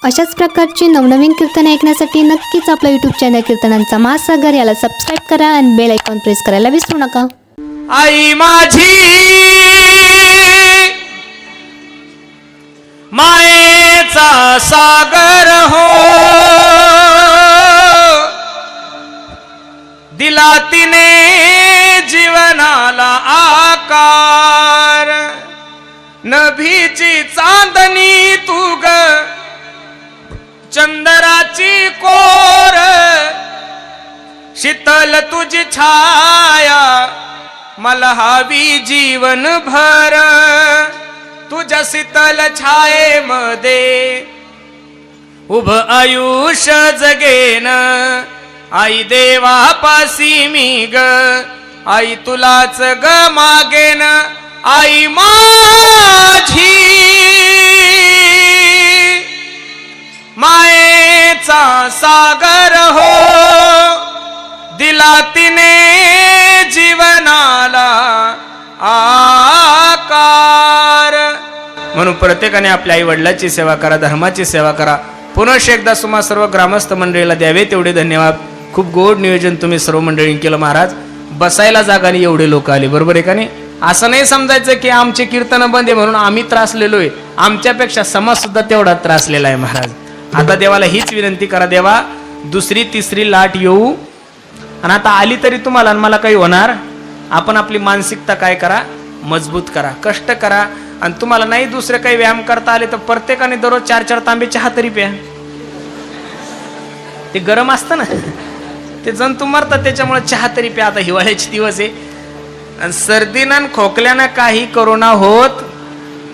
अशाच प्रकारची नवनवीन कीर्तने ऐकण्यासाठी नक्कीच आपला यूट्यूब चॅनल कीर्तनांचा महासागर याला सबस्क्राईब करा आणि बेल आयकॉन प्रेस करायला विसरू नका. आई माझी मायेचा सागर हो, दिला तिने जीवनाला आकार. नभीची चांदणी तू ग, चंद्राची कोर, शीतल तुझी छाया मला हवी जीवन भर. तुझ्या शीतल छायेमध्ये उभ आयुष्य जगेन. आई देवापासी मी ग, आई तुलाच ग मागेन. आई माझी मायेचा सागर हो, दिला तिने जीवनाला आकार. म्हणून प्रत्येकाने आपल्या आई वडिलांची सेवा करा, धर्माची सेवा करा. पुनश्च एकदा तुम्हा सर्व ग्रामस्थ मंडळीला द्यावे तेवढे धन्यवाद. खूप गोड नियोजन तुम्ही सर्व मंडळींनी केलं महाराज. बसायला जागा नाही, एवढे लोक आले, बरोबर आहे का नाही? असं नाही समजायचं की आमचे कीर्तन बंद आहे म्हणून आम्ही त्रासलेलो आहे. आमच्यापेक्षा समाज सुद्धा तेवढा त्रासलेला आहे महाराज. आता देवाला हीच विनंती करा, देवा दुसरी तिसरी लाट येऊ, आणि आता आली तरी तुम्हाला आणि मला काही होणार. आपण आपली मानसिकता काय करा, मजबूत करा, कष्ट करा. आणि तुम्हाला नाही दुसरे काही व्यायाम करता आले तर प्रत्येकाने दररोज 4-4 तांबे चहा तरी प्या. ते गरम असतं ना, ते जंतू मरतात, त्याच्यामुळे चहा तरी प्या. आता हिवाळ्याचे दिवस आहे आणि सर्दीनं खोकल्यानं काही कोरोना होत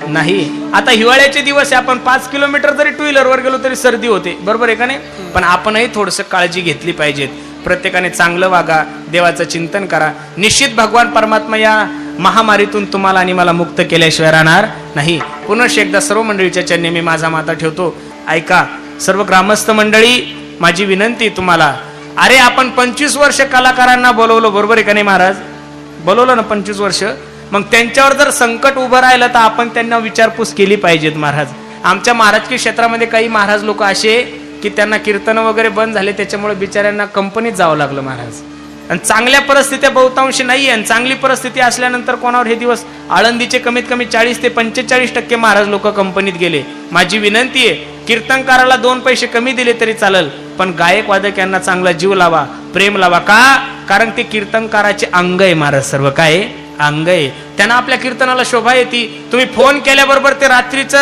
नाही. आता हिवाळ्याचे दिवस आहे, आपण 5 किलोमीटर जरी टू व्हीलरवर गेलो तरी सर्दी होते, बरोबर आहे का नाही? पण आपणही थोडंसं काळजी घेतली पाहिजेत. प्रत्येकाने चांगलं वागा, देवाचं चिंतन करा. निश्चित भगवान परमात्मा या महामारीतून तुम्हाला आणि मला मुक्त केल्याशिवाय राहणार नाही. पुनश्च एकदा सर्व मंडळीच्या चरणी मी माझा माता ठेवतो. ऐका सर्व ग्रामस्थ मंडळी, माझी विनंती तुम्हाला. अरे आपण 25 वर्ष कलाकारांना बोलवलं, बरोबर आहे का नाही महाराज? बोलवलं ना 25 वर्ष. मग त्यांच्यावर जर संकट उभं राहिलं तर आपण त्यांना विचारपूस केली पाहिजेत महाराज. आमच्या महाराजकीय क्षेत्रामध्ये काही महाराज लोक असे की त्यांना कीर्तन वगैरे बंद झाले, त्याच्यामुळे बिचाऱ्यांना कंपनीत जावं लागलं महाराज. आणि चांगल्या परिस्थिती बहुतांशी नाही आहे. चांगली परिस्थिती असल्यानंतर कोणावर हे दिवस, आळंदीचे कमीत कमी 40 ते 45% महाराज लोक कंपनीत गेले. माझी विनंती आहे, कीर्तनकाराला 2 पैसे कमी दिले तरी चालेल, पण गायक वादक यांना चांगला जीव लावा, प्रेम लावा. का? कारण ते कीर्तनकाराचे अंग आहे महाराज. सर्व काय अंग आहे, त्यांना आपल्या कीर्तनाला शोभा येते. तुम्ही फोन केल्याबरोबर ते रात्रीचं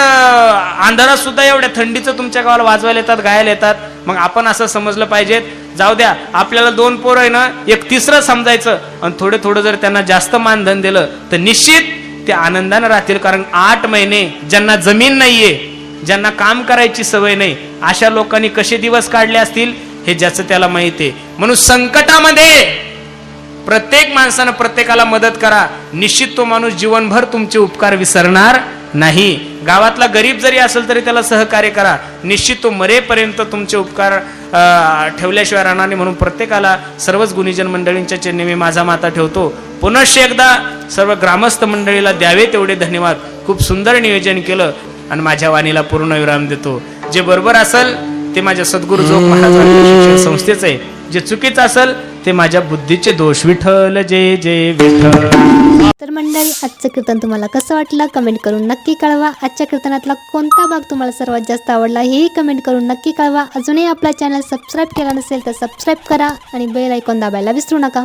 अंधारात सुद्धा एवढ्या थंडीचं तुमच्या गावाला वाजवायला येतात, गायला येतात. मग आपण असं समजलं पाहिजेत, जाऊ द्या आपल्याला 2 पोरं आहे ना, एक तिसरं समजायचं आणि थोडं थोडं जर त्यांना जास्त मानधन दिलं तर निश्चित ते आनंदानं राहतील. कारण 8 महिने ज्यांना जमीन नाहीये, ज्यांना काम करायची सवय नाही, अशा लोकांनी कसे दिवस काढले असतील हे ज्याचं त्याला माहित आहे. म्हणून संकटामध्ये प्रत्येक माणसानं प्रत्येकाला मदत करा. निश्चित तो माणूस जीवनभर तुमचे उपकार विसरणार नाही. गावातला गरीब जरी असेल तरी त्याला सहकार्य करा. निश्चित तो मरेपर्यंत तुमचे उपकार ठेवल्याशिवाय राहणार नाही. म्हणून प्रत्येकाला, सर्वच गुणीजन मंडळींच्या चरणी मी माझा माता ठेवतो. पुनश्च एकदा सर्व ग्रामस्थ मंडळीला द्यावे तेवढे धन्यवाद. खूप सुंदर नियोजन केलं आणि माझ्या वाणीला पूर्ण विराम देतो. जे बरोबर असेल ते माझ्या सद्गुरू जोग महाराज शिक्षण संस्थेचं आहे, जे चुकीचं असेल ते माझ्या बुद्धीचे दोष. विठ्ठल जय जय विठ्ठल. तर मंडळी, आजचं कीर्तन तुम्हाला कसं वाटलं कमेंट करून नक्की कळवा. आजच्या कीर्तनातला कोणता भाग तुम्हाला सर्वात जास्त आवडला हेही कमेंट करून नक्की कळवा. अजूनही आपला चॅनल सबस्क्राईब केला नसेल तर सबस्क्राईब करा आणि बेल आयकॉन दाबायला विसरू नका.